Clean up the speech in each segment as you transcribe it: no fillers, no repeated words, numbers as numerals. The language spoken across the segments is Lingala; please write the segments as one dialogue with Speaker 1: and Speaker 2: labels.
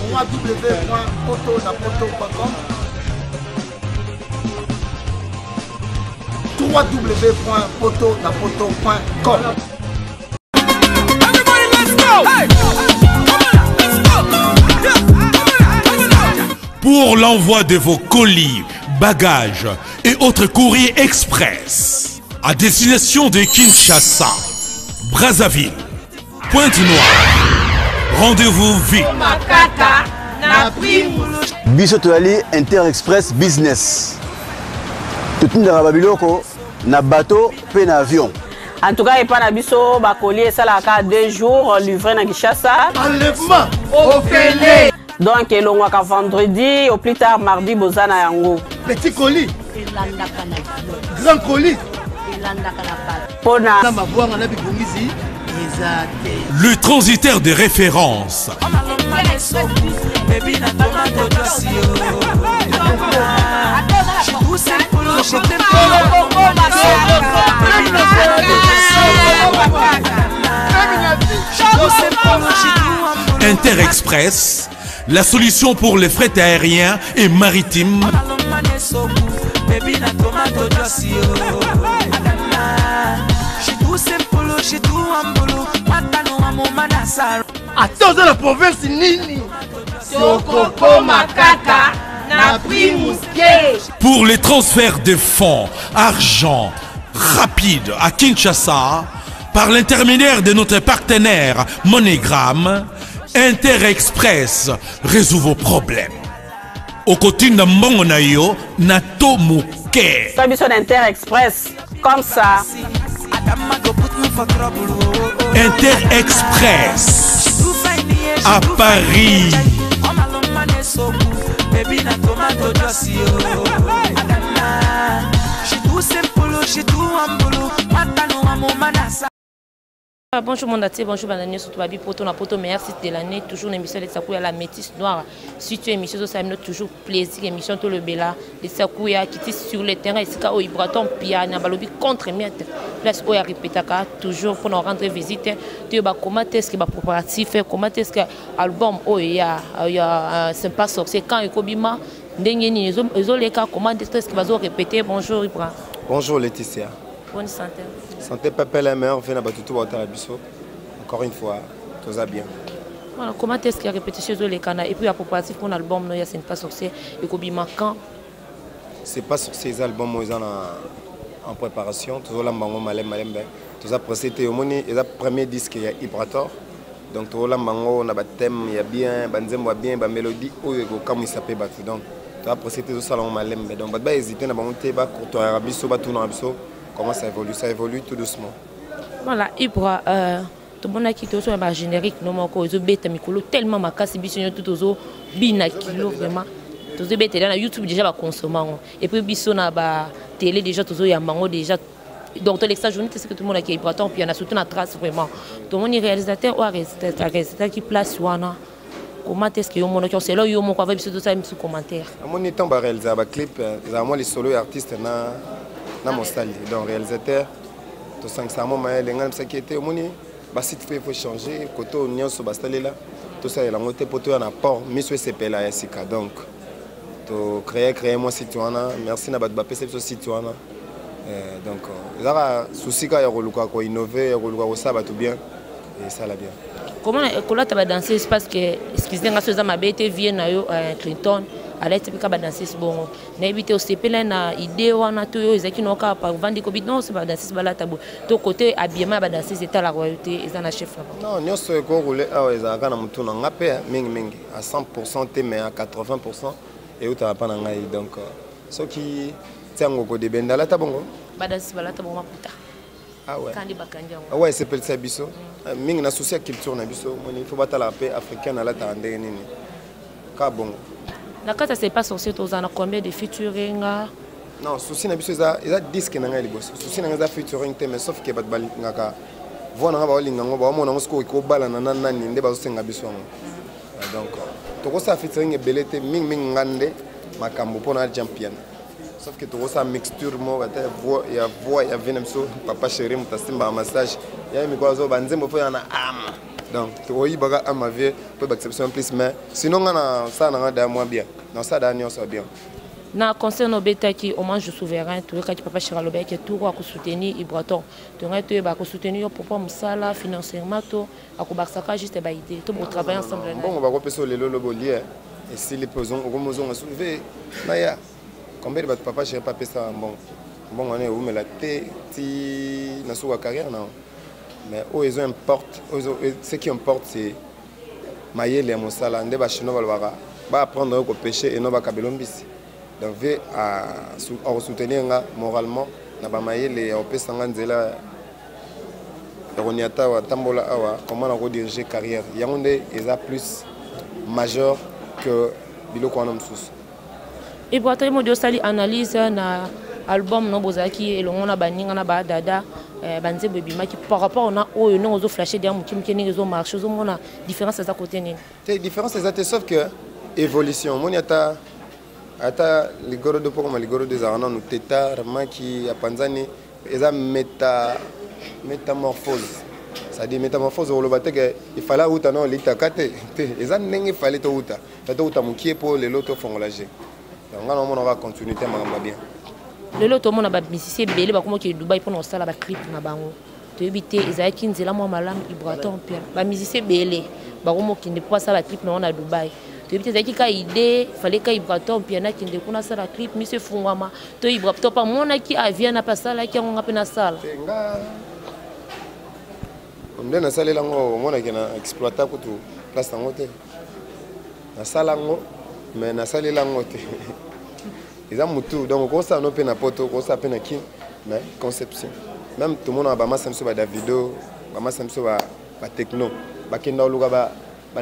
Speaker 1: www.potonapoto.com www.potonapoto.com.
Speaker 2: Pour l'envoi de vos colis, bagages et autres courriers express à destination de Kinshasa, Brazzaville, Pointe-Noire, rendez-vous vite.
Speaker 3: Biso Ali Inter-Express Business. Tout le monde Biloko, na bateau, pe na avion.
Speaker 4: En tout cas, il n'y a pas de bakoli, ça la 2 jours livré dans Kinshasa.
Speaker 1: Enlèvement au Félé.
Speaker 4: Donc, il y a vendredi, au plus tard mardi, Bozana Yango.
Speaker 1: Petit colis. Grand colis.
Speaker 2: Le transitaire de référence. Inter-Express, la solution pour les frais aériens et maritimes.
Speaker 1: Attends, la province Nini.
Speaker 2: Pour les transferts de fonds, argent rapide à Kinshasa, par l'intermédiaire de notre partenaire MoneyGram, Inter-Express résout vos problèmes. Au côté de Mbongonayo, Nato Mouké.
Speaker 4: Inter-Express, comme ça.
Speaker 2: Inter-Express à Paris.
Speaker 5: Bonjour mon daté, bonjour Bananier, surtout Babi Poto, na Poto, meilleur site de l'année, toujours l'émission de Sakouya, la métisse noire. Située émission, ça me toujours plaisir, émission tout le Bella, de Sakouya qui est sur le terrain, ici, au Ibraton, Pia, Nabalobi contre Miette, place où il y a répété, toujours pour nous rendre visite, tu vas comment est-ce qu'il va préparatif, comment est-ce que l'album, il y a c'est pas sorcier, quand il Kobima, Ndengeni, comment est-ce qu'il va répéter, bonjour Ibra.
Speaker 6: Bonjour Laetitia.
Speaker 5: Bonne santé.
Speaker 6: Santé, papa, la mère, on a tout à Bisso. Encore une fois, tout va bien.
Speaker 5: Voilà, comment est-ce qu'il y a répété chez eux les canards? Et puis, à propos de mon album, il y a pas sorcier et Kobima quand?
Speaker 6: C'est pas sur ces albums, ils sont en préparation. Tout là, tout ça, c'était le premier disque, il y a Ibrator. Donc, tout là, on a un thème, il y a bien, une mélodie, comme il s'appelle. Donc, tout ça, c'était tout ça, donc, on va hésiter, on va monter, on va Bisso. Comment ça évolue tout doucement.
Speaker 5: Voilà, Ibra, tout le monde qui est un générique, tellement ma casse, tout aux bina kilo vraiment. Tout le monde dans YouTube déjà consommant. Et puis biso na ba télé déjà tout ya mango déjà. Donc l'extra journée c'est que tout le monde qui est important puis on a surtout la trace vraiment. Tout le monde est réalisateur ou réalisateur qui place wana. Comment est-ce que monde qui c'est là yo mon quoi biso tout ça sous commentaire.
Speaker 6: Mon temps ba réaliser ba clip, moi les solo artistes na na mon style donc réalisateur tout ça ça moi les gens ça qui était au moni bah si il faut changer côté on sur bastale là tout ça il a monté pour toi en port mais c'est CP là sika donc to créer moi citoyen merci na ba PC sur citoyen donc là souci ka ya roluka ko innover roluka ça va tout bien et ça la bien
Speaker 5: comment tu vas danser parce que excusez-moi ça m'a été vient na yo Clinton à l'aide de danser bon n'habiter au CP là na idée wana to yo ezaki no ka par vendre covid non c'est pas danser bala tabou to côté habillement ba danser c'est à la royauté ils en a chef là
Speaker 6: non nyonso ko rouler ah ezaka na mutu na ngape mingi à 100% mais à 80% et où t'as pas na ngai donc ce qui tiango ko de bendala tabongo
Speaker 5: ba danser bala tabongo puta
Speaker 6: ah ouais
Speaker 5: kandi bakanja
Speaker 6: ah ouais c'est peut-être ça biso mingi na souci culture na biso il faut battre la paix africaine à la tande nini ka bongo.
Speaker 5: La carte c'est pas sorcier tous en combien de featuring
Speaker 6: non souci na biso za disque na ngai liboso souci na ngai za featuring te mais sauf que bat bali ngaka vona ba olinga ngo ba mona ngo ko bala na nani nde ba senga biso donc to ko sa featuring belete ming ngande makambo pona champion sauf que to ko sa mixture mo bata voix ya venemso papa chéri mutasimba massage ya mi ko zo banzembo fo yana am Donc, oui, baga à ma vie, peut accepter en plus, mais sinon, on a ça, on a moins bien. Non, ça, on a bien.
Speaker 5: Na concerne au bêta qui hommage souverain, tout le cas, papa Chiralobé qui est tout à soutenir Ibraton. Tu as soutenir pour pas Moussala, financièrement, à Kobaksaka, juste à idée. Tout pour travailler ensemble.
Speaker 6: Bon, on va repasser sur les loboliers. Et si les posons, on a soulevé, Naya, combien de papa Chiralobé pas ça bon. Bon, on est où, mais la tête, si, n'a pas carrière, non. Mais où ils importent, ce qui importe, c'est Maïel et Moussala. On va apprendre au péché et non à Kabelombis. Donc, à soutenir moralement, comment on a dirigé carrière. Yaoundé est plus majeur que Biloko Anamsous.
Speaker 5: Et pour être modèle, ça analyse na album Nobozaki et le monde a banni on a ba dada banze bebima qui par rapport on a oh non aux flashés derrière mukim qui n'est marché aux on a différence à côté ni.
Speaker 6: C'est différence c'est sauf que évolution. Mon yata ata ligoro de poko maligoro des arana nous teta ramaki ya panzani eza métamorphose. Ça dit métamorphose au lobate que il fallait outa non lita kate eza nenge fallait to outa. Tato outa mukie pour les loto fongolager. Donc on va continuer à bien.
Speaker 5: Le lot tout le monde a bénéficié belé ba comme qui Dubaï pour nous ça la clip na bango. To éviter Isaac Nzela moi malam Ibraton Pierre. Ba musicien belé ba comme qui ne pas ça la clip na Dubaï. To éviter Isaac ka idée fallait ka Ibraton Pierre na qui ne kuna ça la clip monsieur Fungwama. To Ibraton pas mona qui avient na pas ça là qui on a pena ça.
Speaker 6: On donne ça là ngo mona qui na exploiter pour tout place en hôtel. Na sala ngo mais na sala là ngo te. Ils ont tout donc on s'en open à poto on s'appelle à qui mais conception même tout le monde a ba masse sur ba vidéo ba masse sur ba techno ba kinda luga ba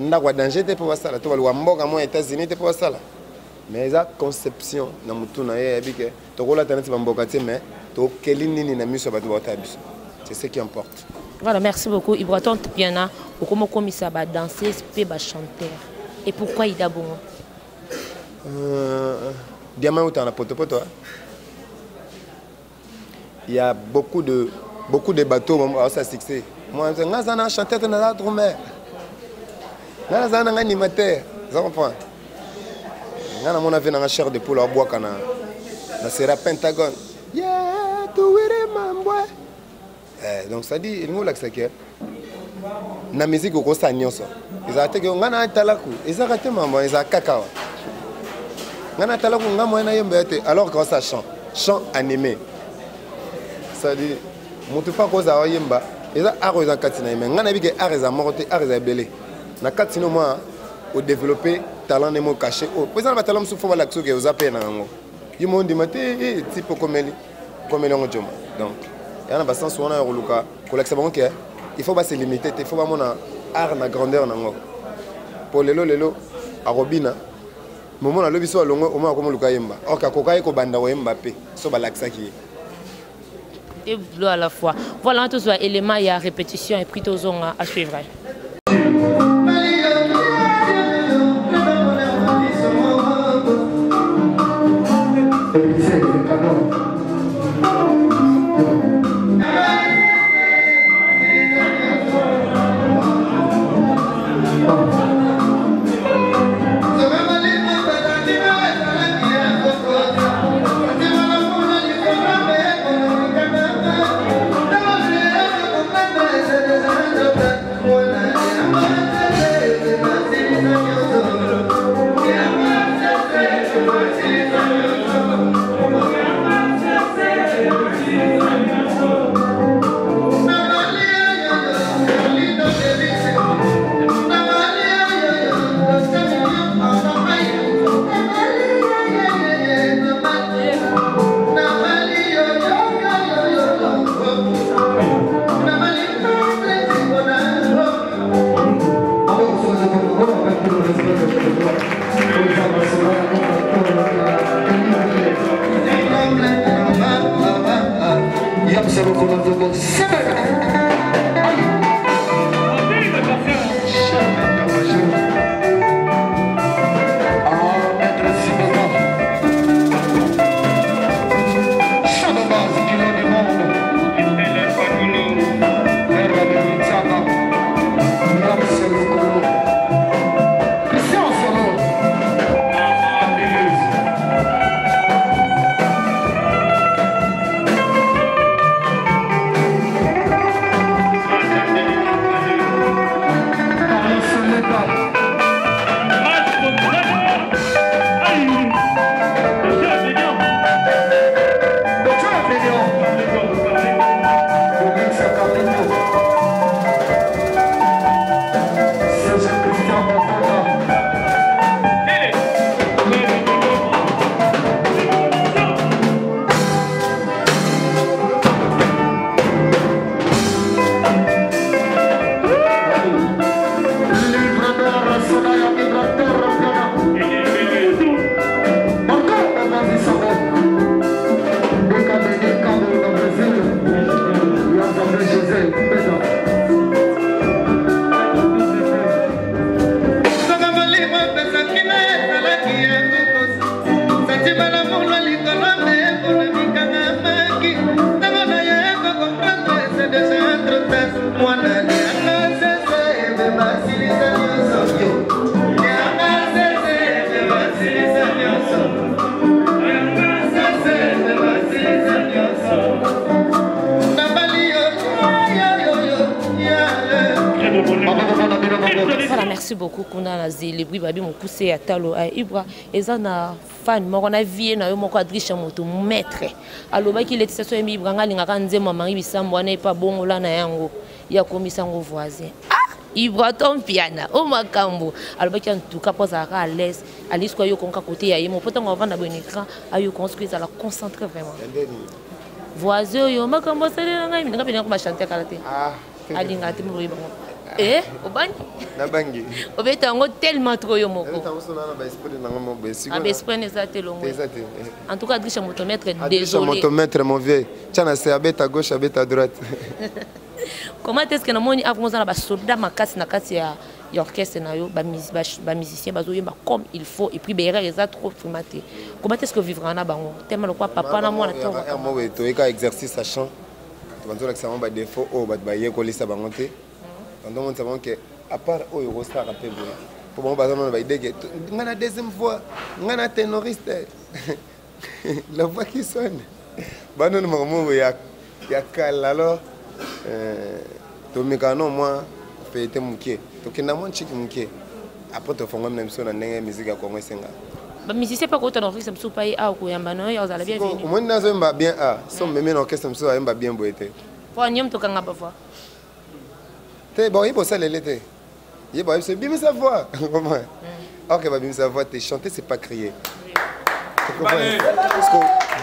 Speaker 6: nda kwa danger te pour ça là to ba mboka mo États-Unis te pour ça là mais ça conception na mutu na ye bike to kola tanati ba mboka te mais to kelini na miso ba to ba tabiso c'est ce qui importe.
Speaker 5: Voilà, merci beaucoup Ibraton Piana pour comment commissaire ba danser pe ba chanteur et pourquoi il a bon
Speaker 6: Diamant ou t'en as poto. Il y a beaucoup de bateaux à ça succès. Moi, je suis un chanteur de la drummer. Je suis un animateur. Vous comprenez? Je suis un chair de poule à bois. Je suis un Pentagone. Yeah, tu es donc ça dit, il m'a dit que la musique est comme ça. Ils ont dit que ils ont raté maman, ils ont cacao. Alors quand ça chant animé, ça dit, mon tout pas cause à yemba, ils ont arrosé en katina, mais on a vu que arrosé morté, arrosé belé. Na katino moi, au développer talent et mots cachés. Au présent, le talent souffre la l'action que vous appelez dans le ils m'ont dit, mais type comme les donc, il y a un bassin sur un roulouka, pour l'exemple que il faut pas se limiter, il faut pas mon art na grandeur nango. Pour les lots à Robina. Moment na lobi so longo au moins comme Lukayemba. Or ka kokaye ko banda wa Mbappé so balaksa ki.
Speaker 5: Et bleu à la fois. Voilà tous les éléments il y a répétition et puis tous à suivre. merci beaucoup kuna na zélébri babi mokuse ya talo Ibra eza na fan moko na vie na yo moko adriche moto maître alobaki letisa so yembi Ibra ngalinga ka nzema mari bisambo na epa bongola na yango ya komisa ngo voisin Ibra ton piana o makambo alobaki en tout cas posa à l'aise alice ko yo konka côté ya yemo poto ngova na bon écran ayo construire à la concentrer vraiment voisin yo makambo sele ngai minga pena ko ba chanter kalaté alinga te mo yebo obangi
Speaker 6: na bangi
Speaker 5: obeta ngo tellement trop yo moko en tout cas Adriche motomètre désolé
Speaker 6: motomètre mon vieux tiens c'est abeta à gauche abeta à droite.
Speaker 5: Comment est-ce que nous avons un soldat makasi na kati ya orchestre na yo ba musicien bazo yemba comme il faut et puis béré les a trop formaté. Comment est-ce que vivre na bango tellement quoi papa na moi na to
Speaker 6: moi to eka exercice à chant tu vas dire que ça va défaut au ba ye ko lisa bango te donc on savons que à part au yo star rappel pour bon bazana na ba idée que ngana deuxième fois ngana ténoriste la voix qui sonne bano na maman ya kala alors to mekano moi fete muke to kina mon chiki muke après to fonga même so na ndenge musique ya Congo senga
Speaker 5: ba musicien pas ko to orchestre mso pa a ko yamba no yo za la bien venu
Speaker 6: moi nazo mba bien a so même orchestre mso mba bien boete
Speaker 5: pour nyom to kanga ba voix
Speaker 6: te bon il bosse l'été il bon c'est bien sa voix comment OK ba bien sa voix te chanter c'est pas crier parce que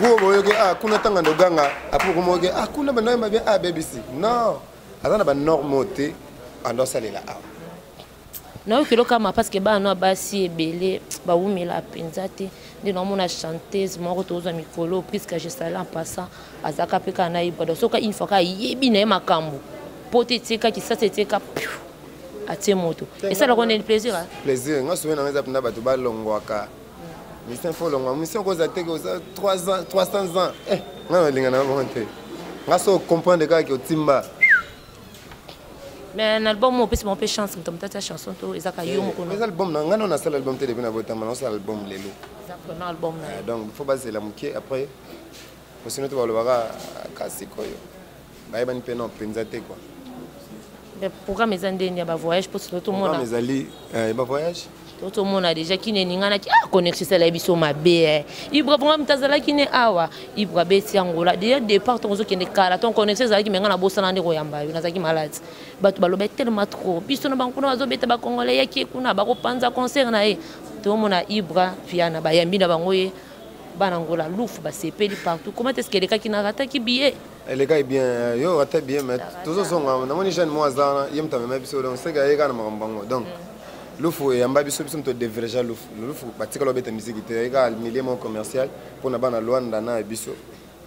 Speaker 6: go boyo ke kuna tanga ndoganga après ko moge kuna ba noyema bien BBC non azana ba normoté ando salela
Speaker 5: non que kama parce que ba no basi ebele ba umela penzate ndi no mona chanteuse moko toza mikolo puisque je salé en passant azaka peka na Ibra soka une fois ka yebi na makambo pote tika ki ça c'était ka atie moto et ça la connaît le plaisir
Speaker 6: plaisir nga souvenir nga zapna ba to ba longwaka mission faut longo mission ko za te ko 300 ans nga linga na monter nga so comprendre ka ki otimba.
Speaker 5: Mais l'album on peut chance comme ta chanson to ezaka yo moko
Speaker 6: mais album na ngano na sala album te depuis na botama na sala album lelo
Speaker 5: exactement album na
Speaker 6: donc faut baser la mukie après sinon tu vas le voir kasi koyo ba ba ni pena penza te quoi
Speaker 5: mais programme ezandeni ba voyage pour tout le monde
Speaker 6: mes ali ba voyage
Speaker 5: tout le monde a déjà qui ningana ki connexion ça la biso mabe Ibra vraiment mtazala ki ne awa Ibra beti angola déjà départ ton zo ki ne kala ton connexion ça ki mengana bosana ndeko yamba yo nazaki malade batu baloba tellement trop biso na banko na zo beta ba congolais yaki kuna ba ko panza concert na tout le monde a Ibra piana ba yambi na bango ye bana ngola louf ba sepeli partout comment est-ce que les cas qui n'a raté qui billet
Speaker 6: les gars bien yo raté bien mais toujours sont na moni jeune moi za yemta même biso donc c'est gars na makambango donc Lufu et Ambabi Sobi sont de vrais Lufu. Lufu, batika lo beta musique ite ega milieu mon commercial pour na bana Luanda na ebiso.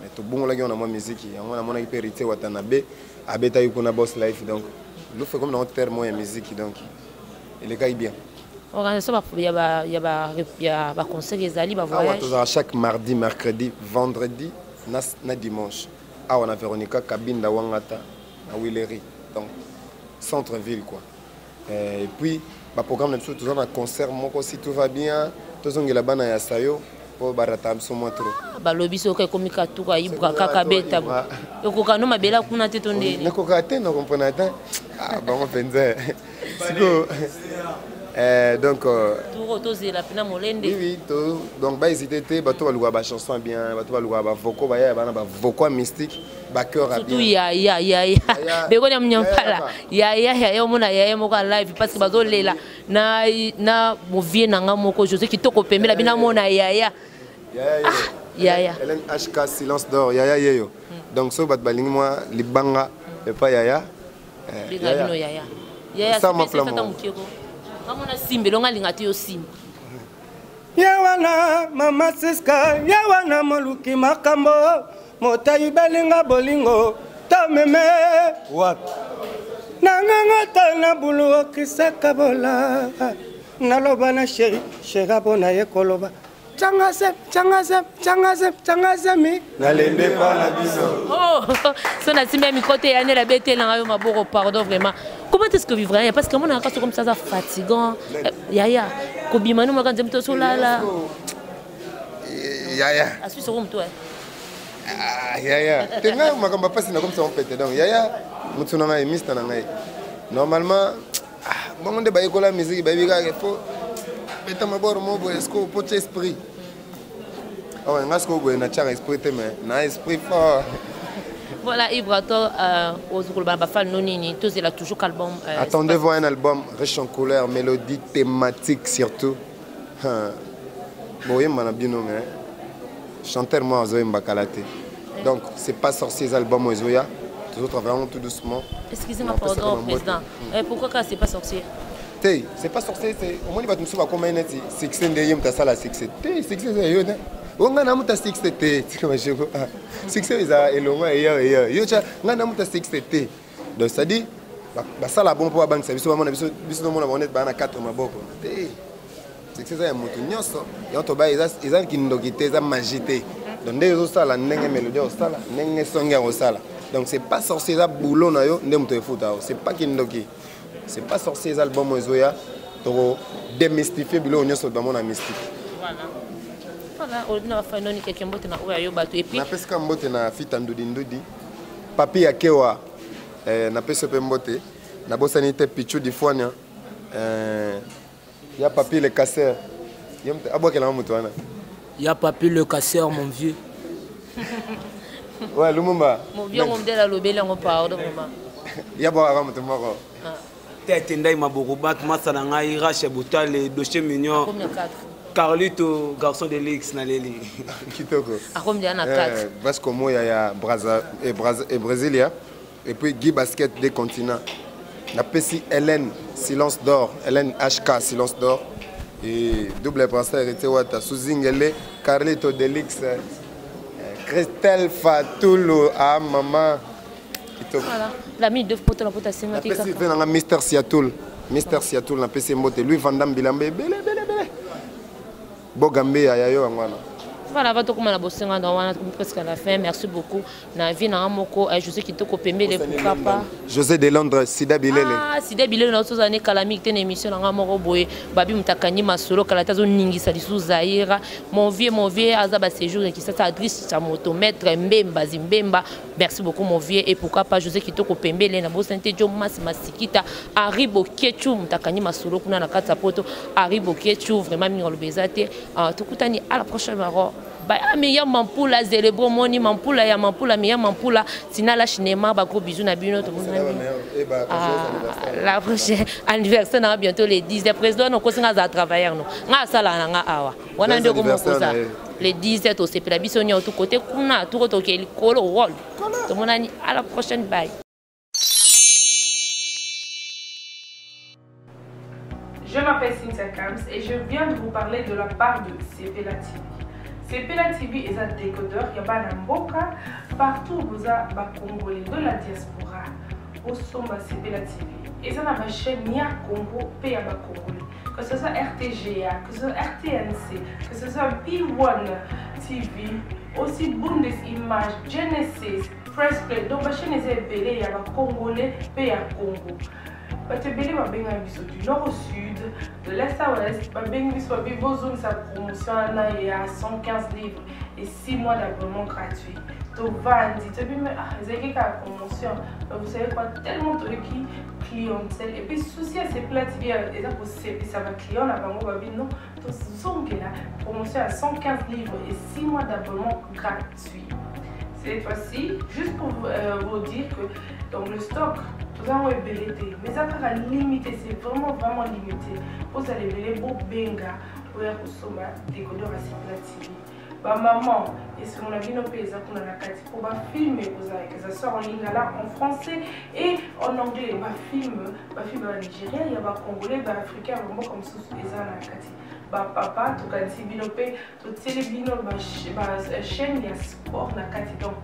Speaker 6: Mais to bongo la na mo musique, on a mon hyperité Watanabe, abeta yukuna boss life donc. Lufu comme dans terme mo musique donc. Il est bien.
Speaker 5: Organisation il y a ba concert ezali ba voyage.
Speaker 6: Ah, chaque mardi, mercredi, vendredi, na dimanche. Ah on a Véronica Kabinda Wangata à Willery. Donc centre ville quoi. Et puis le programme est toujours un concert, si tout va bien, tout le monde est là-bas à Sayo pour baratam sur moi trop.
Speaker 5: Balobi so ke komika tuka Ibra kaka beta. Yoko kanu mabela kuna tetonde.
Speaker 6: Ne ko kate no comprendre ta. Ah bon penze. Siko donc
Speaker 5: tout tozi la pina molende.
Speaker 6: Oui tout donc ba hésiter bato baluka ba chanson bien, bato baluka ba voco ba ya ba voco mystique.
Speaker 5: Surtout ya beko na mnyampala ya mona ya moko live parce que bazo lela na movie na nga moko José kitoko pembela bina mona ya
Speaker 6: Hélène HK silence d'or ya yeyo donc so bat balingi moi libanga et pas ya
Speaker 5: ça m'a flamme amona simbe longa lingati yo simbe
Speaker 7: yawana mama Siska yawana moluki makambo motayi belinga bolingo tameme wapi nanganga tana bulu okisaka bola naloba na sheri bona ye koloba Tchangazemi
Speaker 6: nalembe pa na biso
Speaker 5: so na simbe mi côté ya ne la bete na yo maboko pardon vraiment comment est-ce que vivre parce que mon aka comme ça fatigant yaya kobima no makanze mto solala
Speaker 6: yaya
Speaker 5: asu so mto
Speaker 6: yaya tenga makamba pasi na comme ça on pète donc yaya mutuna ngai mista na ngai normalement bon de bailler la musique baby il faut mettre ma bord mo est-ce que pour esprit ah ouais est-ce que vous na char esprit mais na esprit fort.
Speaker 5: Voilà, Ibrato, aux Bafal Nonini, tous il a toujours album.
Speaker 6: Attendez voir un album riche en couleurs, mélodies, thématiques surtout. Bon, il m'a bien nommé. Chanteur moi Ozoé Mbakalate. Donc, c'est pas sorcier les albums Ozoya. Toujours vraiment tout doucement.
Speaker 5: Excusez-moi, pardon, président. Pourquoi c'est pas sorcier?
Speaker 6: C'est pas sorcier, c'est. Au moins, il va te souvenir comment il est. C'est que c'est un des ça la 6 c'est on a un 6 donc ça dit ça la bon pour banque service on a 4 maboko c'est ça moto nyonso et on to ba ils qui ndokité za magité donc des ça la ndenge mélodie au sala ndenge songa au sala donc c'est pas sorcier ça boulot na yo ndem to futa c'est pas qui ndoki c'est pas sorcier album ozoya to démystifier bilo nyonso dans mon mystique. Voilà.
Speaker 5: Voilà, on a fait non quelqu'un mbote na oya yo bato et puis
Speaker 6: na pesika mbote na fita ndudi papi yakewa na pesa pe mbote na bosani te pichu di fwania ya papi le casseur yemte abokela mutu wana
Speaker 8: ya papi le casseur mon vieux.
Speaker 6: Ouais Lumumba
Speaker 5: mon vieux on de la lobele on pardon maman
Speaker 6: ya bo ara mutu moko
Speaker 8: tete ndai maboko bat masala ngai rache butale dossier mignon
Speaker 5: combien 4
Speaker 8: Carlito, garçon de l'X, Naleli.
Speaker 6: Kitoko.
Speaker 5: À combien il y en a 4?
Speaker 6: Vasco Moya, il y a Brasilia. Et puis Guy Basket des continents. La PC Hélène, Silence d'or. Hélène HK, Silence d'or. Et double brasseur, et Tewata, Souzingele, Carlito de l'X. Christelle Fatoulou, ah maman.
Speaker 5: Voilà. La minute de photo, la potassium.
Speaker 6: La PC fait Mister Siatoul. Mister Siatoul, la PC Mote. Lui, Vandam Bilambe, belé. Bogambe ayayo ngwana.
Speaker 5: Voilà, va tout comme la bosse presque à la fin. Merci beaucoup. Na vie na moko José Kitoko Pembele pourquoi pas.
Speaker 6: José de Londres, Sida Bilele.
Speaker 5: Ah, Sida Bilele na autres années calamite une émission na moko boye. Babi mutakani masolo kalata zo ningisa lisu zaira. Mon vieux azaba séjour qui ça Adrice sa moto maître Mbemba Zimbemba. Merci beaucoup mon vieux et pourquoi pas José Kitoko Pembele na bosse nte jo masikita Aribo Kechu mutakani masolo kuna na kata poto Aribo Kechu vraiment ngolo bezate. Tukutani à la prochaine maro. Mais il y a Mampoula, Zélébro, Moni, Mampoula, il y a Mampoula, mais il y a Mampoula, Sina la cinéma, gros bisous, Nabino, tout le monde. La prochaine anniversaire, on a bientôt les 10. Les présidents, nous continuons à travailler. On a ça là, on a deux ça. Les 17 au CP, la bisonnière, tout côté, on a tout côté, il colle au rôle. Tout le monde a dit à la prochaine, bye.
Speaker 9: Je m'appelle Cynthia Kams et je viens de vous parler de la part de CP La TV. CP La TV est un décodeur, il y a un mboka, partout vous avez des Congolais de la diaspora, au sommet CP La TV. Et ça n'a pas chaîne ni à Congo, pays à Congolais. Que ce soit RTGA, que ce soit RTNC, que ce soit P1 TV, aussi Bundesimage, Genesis, Press Play. Donc la chaîne est appelée, il y a des Congolais, pays à Congo. Batebele babenga biso du nord au sud, de l'est à l'ouest, babenga biso babozone sa promotion il y a 115 livres et 6 mois d'abonnement gratuit. Donc vandi, tu dis mais c'est la promotion, vous savez quoi, tellement de clientèle et puis souci à ces plats TV et ça pour ça va client là bango babino non, donc zone que la promotion à 115 livres et 6 mois d'abonnement gratuit. Cette fois-ci, juste pour vous dire que donc le stock tout ça est belleté, mais ça sera limité, c'est vraiment limité. Vous allez belleter beau benga pour consommer décodeur à CP TV. Bah maman, et si on a vu nos pays qu'on a la carte pour filmer que ça sort en ligne là en français et en anglais. Bah film en Nigeria, il y a des Congolais, des Africains, vraiment comme ça les gens la carte. Bah papa, tout cas si binopé, tout télébino, chaîne il y a sport la carte donc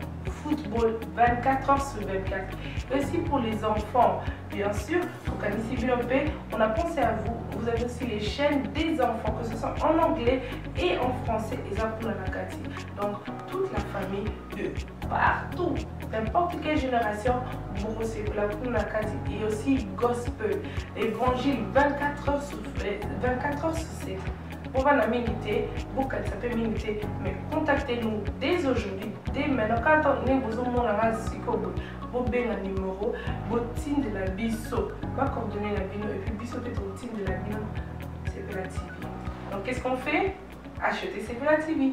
Speaker 9: football 24 heures sur 24. Et aussi pour les enfants, bien sûr, tout cas si binopé, on a pensé à vous. Vous avez aussi les chaînes des enfants, que ce soit en anglais et en français, et ça pour la carte. Donc toute la famille de partout, n'importe quelle génération, vous c'est pour la carte et aussi gospel, évangile 24 heures sur 7. On va la miniter, beaucoup ça peut miniter, mais contactez-nous dès aujourd'hui, dès maintenant. Quand on est besoin de la vous avez un numéro, vous team de la biso, va coordonner la bino et puis biso peut être au team de la bino, c'est la TV. Donc qu'est-ce qu'on fait? Acheter c'est la TV.